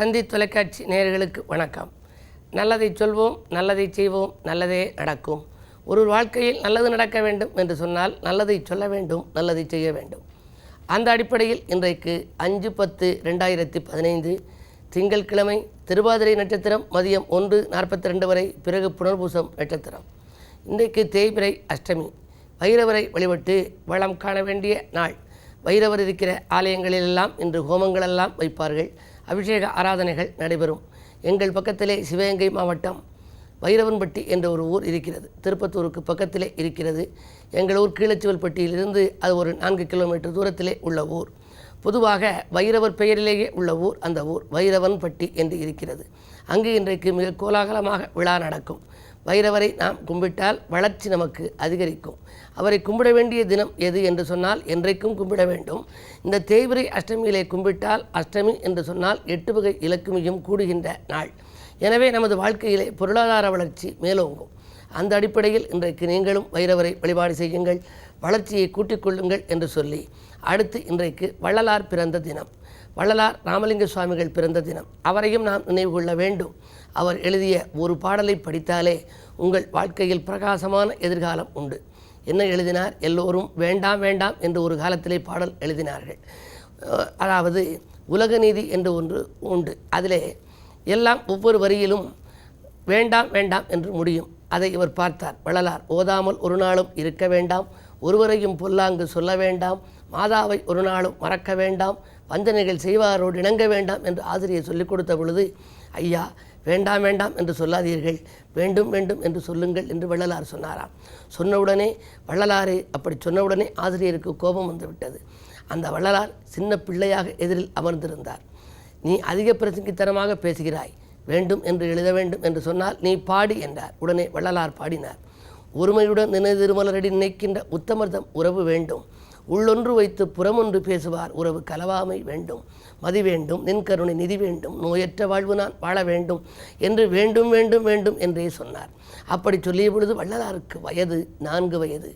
தந்தி தொலைக்காட்சி நேயர்களுக்கு வணக்கம். நல்லதை சொல்வோம், நல்லதை செய்வோம், நல்லதே நடக்கும். ஒரு வாழ்க்கையில் நல்லது நடக்க வேண்டும் என்று சொன்னால் நல்லதை சொல்ல வேண்டும், நல்லதை செய்ய வேண்டும். அந்த அடிப்படையில் இன்றைக்கு 5/10/2015 திங்கட்கிழமை திருவாதிரை நட்சத்திரம் மதியம் 1:42 வரை, பிறகு புனர்பூசம் நட்சத்திரம். இன்றைக்கு தேய்பிறை அஷ்டமி. வைரவரை வழிபட்டு வளம் காண வேண்டிய நாள். வைரவர் இருக்கிற ஆலயங்களிலெல்லாம் இன்று ஹோமங்களெல்லாம் வைப்பார்கள், அபிஷேக ஆராதனைகள் நடைபெறும். எங்கள் பக்கத்திலே சிவகங்கை மாவட்டம் வைரவன்பட்டி என்ற ஒரு ஊர் இருக்கிறது. திருப்பத்தூருக்கு பக்கத்திலே இருக்கிறது. எங்கள் ஊர் கீழச்சிவல்பட்டியிலிருந்து அது ஒரு 4 கிலோமீட்டர் தூரத்திலே உள்ள ஊர். பொதுவாக வைரவர் பெயரிலேயே உள்ள ஊர் அந்த ஊர் வைரவன்பட்டி என்று இருக்கிறது. அங்கு இன்றைக்கு மிக கோலாகலமாக விழா நடக்கும். வைரவரை நாம் கும்பிட்டால் வளர்ச்சி நமக்கு அதிகரிக்கும். அவரை கும்பிட வேண்டிய தினம் எது என்று சொன்னால் என்றைக்கும் கும்பிட வேண்டும். இந்த தேய்பிறை அஷ்டமியிலே கும்பிட்டால், அஷ்டமி என்று சொன்னால் 8 வகை இலக்குமியும் கூடுகின்ற நாள். எனவே நமது வாழ்க்கையிலே பொருளாதார வளர்ச்சி மேலோங்கும். அந்த அடிப்படையில் இன்றைக்கு நீங்களும் வைரவரை வழிபாடு செய்யுங்கள், வளர்ச்சியை கூட்டிக் கொள்ளுங்கள் என்று சொல்லி, அடுத்து இன்றைக்கு வள்ளலார் பிறந்த தினம். வள்ளலார் ராமலிங்க சுவாமிகள் பிறந்த தினம். அவரையும் நாம் நினைவு கொள்ள வேண்டும். அவர் எழுதிய ஒரு பாடலை படித்தாலே உங்கள் வாழ்க்கையில் பிரகாசமான எதிர்காலம் உண்டு. என்ன எழுதினார்? எல்லோரும் வேண்டாம் வேண்டாம் என்று ஒரு காலத்திலே பாடல் எழுதினார்கள். அதாவது உலக நீதி என்று ஒன்று உண்டு. அதிலே எல்லாம் ஒவ்வொரு வரியிலும் வேண்டாம் வேண்டாம் என்று முடியும். அதை இவர் பார்த்தார். வள்ளலார் ஓதாமல் ஒரு நாளும் இருக்க வேண்டாம், ஒருவரையும் பொல்லாங்கு சொல்ல வேண்டாம், மாதாவை ஒரு நாளும் மறக்க வேண்டாம், வஞ்சனைகள் செய்வாரோடு இணங்க வேண்டாம் என்று ஆசிரியர் சொல்லிக் கொடுத்த பொழுது, ஐயா வேண்டாம் வேண்டாம் என்று சொல்லாதீர்கள், வேண்டும் வேண்டும் என்று சொல்லுங்கள் என்று வள்ளலார் சொன்னாராம். சொன்னவுடனே வள்ளலாரே அப்படி சொன்னவுடனே ஆசிரியருக்கு கோபம் வந்துவிட்டது. அந்த வள்ளலார் சின்ன பிள்ளையாக எதிரில் அமர்ந்திருந்தார். நீ அதிக பிரசங்கித்தனமாக பேசுகிறாய், வேண்டும் என்று எழுத வேண்டும் என்று சொன்னால் நீ பாடி என்றார். உடனே வள்ளலார் பாடினார். ஒருமையுடன் நினைதிருமலரடி நினைக்கின்ற உத்தமர்தம் உறவு வேண்டும், உள்ளொன்று வைத்து புறமொன்று பேசுவார் உறவு கலவாமை வேண்டும், மதி வேண்டும், நின் கருணை நிதி வேண்டும், நோயற்ற வாழ்வு நான் வாழ வேண்டும் என்று வேண்டும் வேண்டும் வேண்டும் என்றே சொன்னார். அப்படி சொல்லிய பொழுது வள்ளலாருக்கு வயது 4 வயது.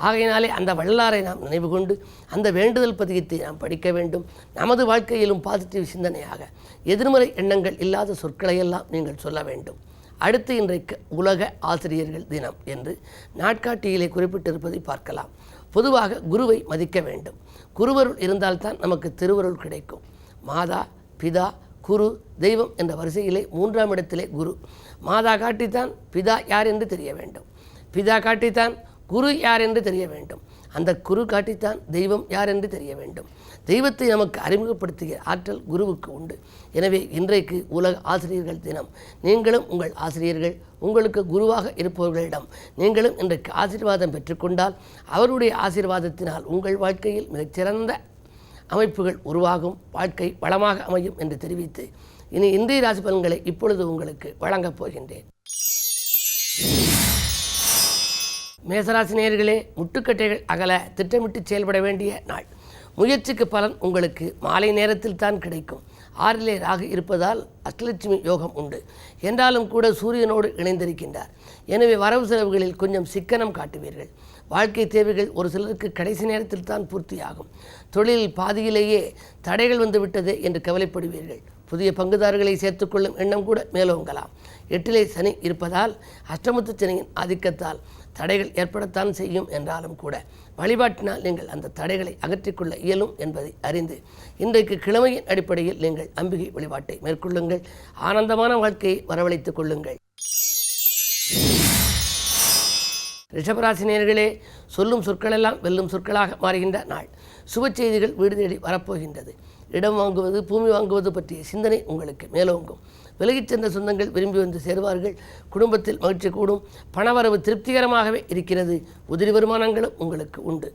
ஆகையினாலே அந்த வள்ளலாரை நாம் நினைவு கொண்டு அந்த வேண்டுதல் பதிகத்தை நாம் படிக்க வேண்டும். நமது வாழ்க்கையிலும் பாசிட்டிவ் சிந்தனையாக எதிர்மறை எண்ணங்கள் இல்லாத சொற்களையெல்லாம் நீங்கள் சொல்ல வேண்டும். அடுத்து இன்றைக்கு உலக ஆசிரியர்கள் தினம் என்று நாட்காட்டியிலே குறிப்பிட்டிருப்பதை பார்க்கலாம். பொதுவாக குருவை மதிக்க வேண்டும். குருவருள் இருந்தால்தான் நமக்கு திருவருள் கிடைக்கும். மாதா, பிதா, குரு, தெய்வம் என்ற வரிசையிலே 3ஆம் இடத்திலே குரு. மாதா காட்டித்தான் பிதா யார் என்று தெரிய வேண்டும், பிதா காட்டித்தான் குரு யார் என்று தெரிய வேண்டும், அந்த குரு காட்டித்தான் தெய்வம் யார் என்று தெரிய வேண்டும். தெய்வத்தை நமக்கு அறிமுகப்படுத்திய ஆற்றல் குருவுக்கு உண்டு. எனவே இன்றைக்கு உலக ஆசிரியர்கள் தினம். நீங்களும் உங்கள் ஆசிரியர்கள், உங்களுக்கு குருவாக இருப்பவர்களிடம் நீங்களும் இன்றைக்கு ஆசீர்வாதம் பெற்றுக்கொண்டால் அவருடைய ஆசீர்வாதத்தினால் உங்கள் வாழ்க்கையில் மிகச்சிறந்த அமைப்புகள் உருவாகும், வாழ்க்கை வளமாக அமையும் என்று தெரிவித்து இனி இன்றைய ராசி பலன்களை இப்பொழுது உங்களுக்கு வழங்கப் போகின்றேன். மேசராசி நேயர்களே, முட்டுக்கட்டைகள் அகல திட்டமிட்டு செயல்பட வேண்டிய நாள். முயற்சிக்கு பலன் உங்களுக்கு மாலை நேரத்தில் தான் கிடைக்கும். 6லே ராகு இருப்பதால் அஷ்டலட்சுமி யோகம் உண்டு. என்றாலும் கூட சூரியனோடு இணைந்திருக்கின்றார். எனவே வரவு செலவுகளில் கொஞ்சம் சிக்கனம் காட்டுவீர்கள். வாழ்க்கை தேவைகள் ஒரு சிலருக்கு கடைசி நேரத்தில் தான் பூர்த்தியாகும். தொழிலில் பாதியிலேயே தடைகள் வந்துவிட்டது என்று கவலைப்படுவீர்கள். புதிய பங்குதாரர்களை சேர்த்துக்கொள்ளும் எண்ணம் கூட மேலோங்கலாம். 8லே சனி இருப்பதால் அஷ்டமத்து சனியின் ஆதிக்கத்தால் தடைகள் ஏற்படத்தான் செய்யும். என்றாலும் கூட வழிபாட்டினால் நீங்கள் அந்த தடைகளை அகற்றிக்கொள்ள இயலும் என்பதை அறிந்து இன்றைக்கு கிழமையின் அடிப்படையில் நீங்கள் அம்பிகை வழிபாட்டை மேற்கொள்ளுங்கள். ஆனந்தமான வாழ்க்கையை வரவழைத்துக் கொள்ளுங்கள். ரிஷபராசி நேயர்களே, சொல்லும் சொற்களெல்லாம் வெல்லும் சொற்களாக மாறுகின்ற நாள். சுப செய்திகள் வீடு தேடி வரப்போகின்றது. இடம் வாங்குவது, பூமி வாங்குவது பற்றிய சிந்தனை உங்களுக்கு மேலோங்கும். விலகிச் சென்ற சொந்தங்கள் விரும்பி வந்து சேருவார்கள். குடும்பத்தில் மகிழ்ச்சி கூடும். பணவரவு திருப்திகரமாகவே இருக்கிறது. உதிரி வருமானங்களும் உங்களுக்கு உண்டு.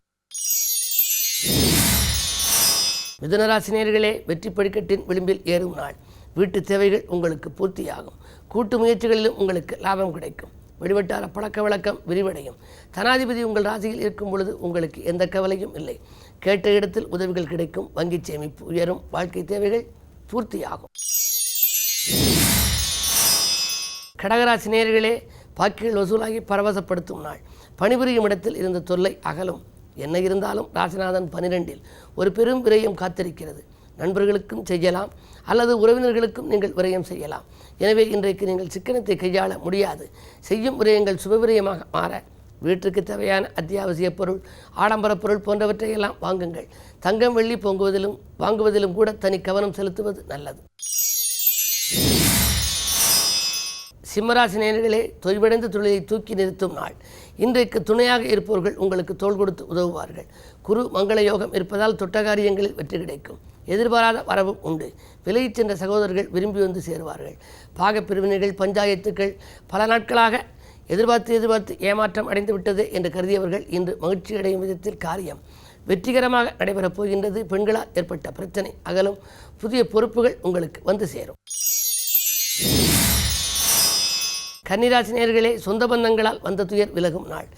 மிதுனராசி நேயர்களே, வெற்றி படிக்கட்டின் விளிம்பில் ஏறும் நாள். வீட்டு தேவைகள் உங்களுக்கு பூர்த்தியாகும். கூட்டு முயற்சிகளிலும் உங்களுக்கு லாபம் கிடைக்கும். வெளிவட்டார பழக்க வழக்கம் விரிவடையும். தனாதிபதி உங்கள் ராசியில் இருக்கும் பொழுது உங்களுக்கு எந்த கவலையும் இல்லை. கேட்ட இடத்தில் உதவிகள் கிடைக்கும். வங்கி சேமிப்பு உயரும். வாழ்க்கை தேவைகள் பூர்த்தியாகும். கடகராசி நேயர்களே, பாக்கிகள் வசூலாகி பரவசப்படுத்தும் நாள். பணிபுரியும் இடத்தில் இருந்த தொல்லை அகலும். என்ன இருந்தாலும் ராசிநாதன் 12இல் ஒரு பெரும் விரயம் காத்திருக்கிறது. நண்பர்களுக்கும் செய்யலாம் அல்லது உறவினர்களுக்கும் நீங்கள் விரயம் செய்யலாம். எனவே இன்றைக்கு நீங்கள் சிக்கனத்தை கையாள முடியாது. செய்யும் விரயங்கள் சுபவிரயமாக மாற வீட்டுக்கு தேவையான அத்தியாவசிய பொருள், ஆடம்பர பொருள் போன்றவற்றையெல்லாம் வாங்குங்கள். தங்கம் வெள்ளி வாங்குவதிலும் கூட தனி கவனம் செலுத்துவது நல்லது. சிம்மராசி நேயர்களே, தொய்வடைந்த தொழிலை தூக்கி நிறுத்தும் நாள். இன்றைக்கு துணையாக இருப்பவர்கள் உங்களுக்கு தோள் கொடுத்து உதவுவார்கள். குரு மங்கள யோகம் இருப்பதால் தொட்ட காரியங்களில் வெற்றி கிடைக்கும். எதிர்பாராத வரவும் உண்டு. விலகிச் சென்ற சகோதரர்கள் விரும்பி வந்து சேருவார்கள். பாகப்பிரிவினைகள், பஞ்சாயத்துக்கள் பல நாட்களாக எதிர்பார்த்து ஏமாற்றம் அடைந்து விட்டது என்று கருதியவர்கள் இன்று மகிழ்ச்சி அடையும் விதத்தில் காரியம் வெற்றிகரமாக நடைபெறப் போகின்றது. பெண்களால் ஏற்பட்ட பிரச்சனை அகலும். புதிய பொறுப்புகள் உங்களுக்கு வந்து சேரும். கன்னிராசி நேயர்களே, சொந்த பந்தங்களால் வந்த துயர் விலகும் நாள்.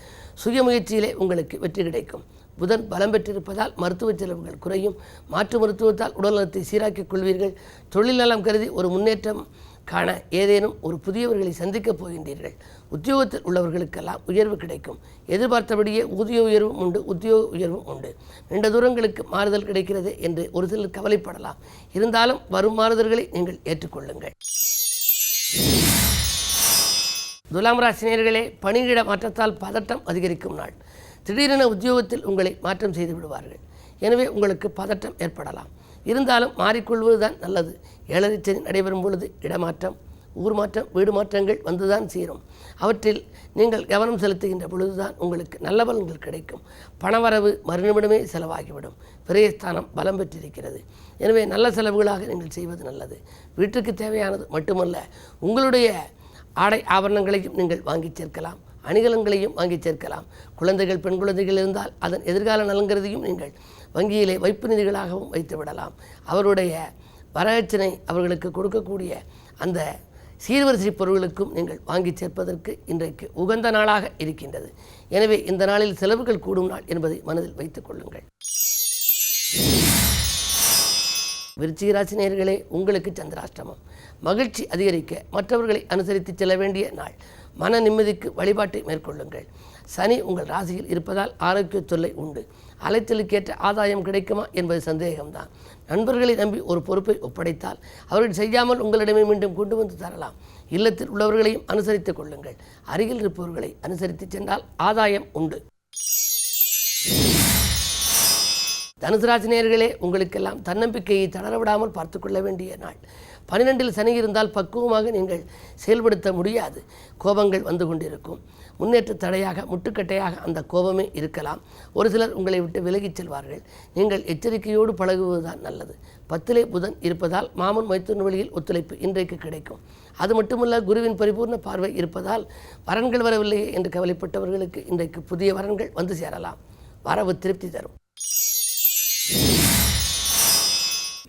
சுயமுயற்சியிலே உங்களுக்கு வெற்றி கிடைக்கும். புதன் பலம் பெற்றிருப்பதால் மருத்துவ செலவுகள் குறையும். மாற்று மருத்துவத்தால் உடல்நலத்தை சீராக்கிக் கொள்வீர்கள். தொழில் நலம் கருதி ஒரு முன்னேற்றம் காண ஏதேனும் ஒரு புதியவர்களை சந்திக்கப் போகின்றீர்கள். உத்தியோகத்தில் உள்ளவர்களுக்கெல்லாம் உயர்வு கிடைக்கும். எதிர்பார்த்தபடியே ஊதிய உயர்வும் உண்டு, உத்தியோக உயர்வும் உண்டு. நீண்ட தூரங்களுக்கு மாறுதல் கிடைக்கிறது என்று ஒரு சிலர் கவலைப்படலாம். இருந்தாலும் வரும் மாறுதல்களை நீங்கள் ஏற்றுக்கொள்ளுங்கள். துலாம் ராசி நேயர்களே, பணியிட மாற்றத்தால் பதட்டம் அதிகரிக்கும் நாள். திடீரென உத்தியோகத்தில் உங்களை மாற்றம் செய்து விடுவார்கள். எனவே உங்களுக்கு பதட்டம் ஏற்படலாம். இருந்தாலும் மாறிக்கொள்வதுதான் நல்லது. ஏழரை சனி நடைபெறும் பொழுது இடமாற்றம், ஊர் மாற்றம், வீடு மாற்றங்கள் வந்துதான் சேரும். அவற்றில் நீங்கள் கவனம் செலுத்துகின்ற பொழுதுதான் உங்களுக்கு நல்ல பலன்கள் கிடைக்கும். பணவரவு மறுநிமிடமே செலவாகிவிடும். விரயஸ்தானம் பலம் பெற்றிருக்கிறது. எனவே நல்ல செலவுகளாக நீங்கள் செய்வது நல்லது. வீட்டுக்கு தேவையானது மட்டுமல்ல, உங்களுடைய ஆடை ஆபரணங்களையும் நீங்கள் வாங்கி சேர்க்கலாம். அணிகலன்களையும் வாங்கி சேர்க்கலாம். குழந்தைகள், பெண் குழந்தைகள் இருந்தால் அதன் எதிர்கால நலங்கிறதையும் நீங்கள் வங்கியிலே வைப்பு நிதிகளாகவும் வைத்து விடலாம். அவருடைய வரதட்சணை அவர்களுக்கு கொடுக்கக்கூடிய அந்த சீர்வரிசை பொருட்களுக்கும் நீங்கள் வாங்கி சேர்ப்பதற்கு இன்றைக்கு உகந்த நாளாக இருக்கின்றது. எனவே இந்த நாளில் செலவுகள் கூடும் நாள் என்பதை மனதில் வைத்துக் கொள்ளுங்கள். விருச்சிக ராசி நேயர்களே, உங்களுக்கு சந்திராஷ்டமம். மகிழ்ச்சி அதிகரிக்க மற்றவர்களை அனுசரித்து செல்ல வேண்டிய நாள். மன நிம்மதிக்கு வழிபாட்டை மேற்கொள்ளுங்கள். சனி உங்கள் ராசியில் இருப்பதால் ஆரோக்கிய தொல்லை உண்டு. அலைச்சலுக்கேற்ற ஆதாயம் கிடைக்குமா என்பது சந்தேகம்தான். நண்பர்களை நம்பி ஒரு பொறுப்பை ஒப்படைத்தால் அவர்கள் செய்யாமல் உங்களிடமே மீண்டும் கொண்டு வந்து தரலாம். இல்லத்தில் உள்ளவர்களையும் அனுசரித்துக் கொள்ளுங்கள். அருகில் இருப்பவர்களை அனுசரித்து சென்றால் ஆதாயம் உண்டு. தனுசு ராசி நேயர்களே, உங்களுக்கெல்லாம் தன்னம்பிக்கையை தளரவிடாமல் பார்த்து கொள்ள வேண்டிய நாள். 12இல் சனி இருந்தால் பக்குவமாக நீங்கள் செயல்படுத்த முடியாது. கோபங்கள் வந்து கொண்டிருக்கும். முன்னேற்ற தடையாக, முட்டுக்கட்டையாக அந்த கோபமே இருக்கலாம். ஒரு சிலர் உங்களை விட்டு விலகிச் செல்வார்கள். நீங்கள் எச்சரிக்கையோடு பழகுவதுதான் நல்லது. 10இலே புதன் இருப்பதால் மாமன் மைத்துன வழியில் ஒத்துழைப்பு இன்றைக்கு கிடைக்கும். அது மட்டுமல்ல, குருவின் பரிபூர்ண பார்வை இருப்பதால் வரன்கள் வரவில்லையே என்று கவலைப்பட்டவர்களுக்கு இன்றைக்கு புதிய வரன்கள் வந்து சேரலாம். வரவு திருப்தி தரும்.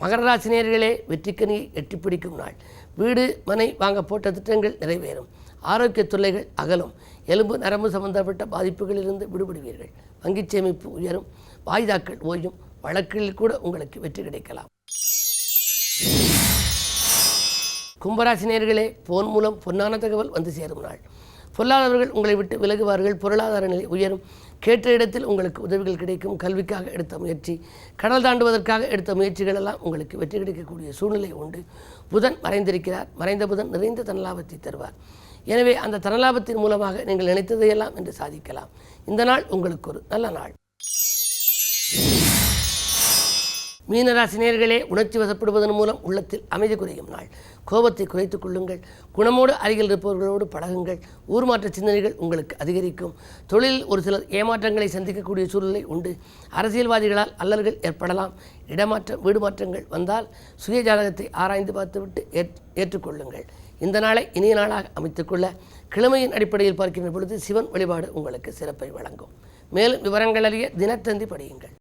மகர ராசி நேயர்களே, வெற்றிக்கனியை எட்டி பிடிக்கும் நாள். வீடு மனை வாங்க போட்ட திட்டங்கள் நிறைவேறும். ஆரோக்கிய தொல்லைகள் அகலும். எலும்பு நரம்பு சம்பந்தப்பட்ட பாதிப்புகளிலிருந்து விடுபடுவீர்கள். வங்கி சேமிப்பு உயரும். வாய்தாக்கள் ஓயும். வழக்குகளில் கூட உங்களுக்கு வெற்றி கிடைக்கலாம். கும்பராசி நேயர்களே, போன் மூலம் பொன்னான தகவல் வந்து சேரும் நாள். பொல்லாதவர்கள் உங்களை விட்டு விலகுவார்கள். பொருளாதார நிலை உயரும். கேட்ட இடத்தில் உங்களுக்கு உதவிகள் கிடைக்கும். கல்விக்காக எடுத்த முயற்சி, கடல் தாண்டுவதற்காக எடுத்த முயற்சிகள் எல்லாம் உங்களுக்கு வெற்றி கிடைக்கக்கூடிய சூழ்நிலை உண்டு. புதன் மறைந்திருக்கிறார். மறைந்த புதன் நிறைந்த தனலாபத்தை தருவார். எனவே அந்த தனலாபத்தின் மூலமாக நீங்கள் நினைத்ததையெல்லாம் என்று சாதிக்கலாம். இந்த நாள் உங்களுக்கு ஒரு நல்ல நாள். மீனராசி நேயர்களே, உணர்ச்சி வசப்படுவதன் மூலம் உள்ளத்தில் அமைதி குறையும் நாள். கோபத்தை குறைத்துக் கொள்ளுங்கள். குணமோடு அருகில் இருப்பவர்களோடு பழகுங்கள். ஊர்மாற்ற சிந்தனைகள் உங்களுக்கு அதிகரிக்கும். தொழிலில் ஒரு சிலர் ஏமாற்றங்களை சந்திக்கக்கூடிய சூழ்நிலை உண்டு. அரசியல்வாதிகளால் அல்லல்கள் ஏற்படலாம். இடமாற்றம், வீடு மாற்றங்கள் வந்தால் சுய ஜாதகத்தை ஆராய்ந்து பார்த்துவிட்டு ஏற்றுக்கொள்ளுங்கள். இந்த நாளை இனிய நாளாக அமைத்துக்கொள்ள கிழமையின் அடிப்படையில் பார்க்கின்ற பொழுது சிவன் வழிபாடு உங்களுக்கு சிறப்பை வழங்கும். மேலும் விவரங்கள் அறிய தினத்தந்தி படியுங்கள்.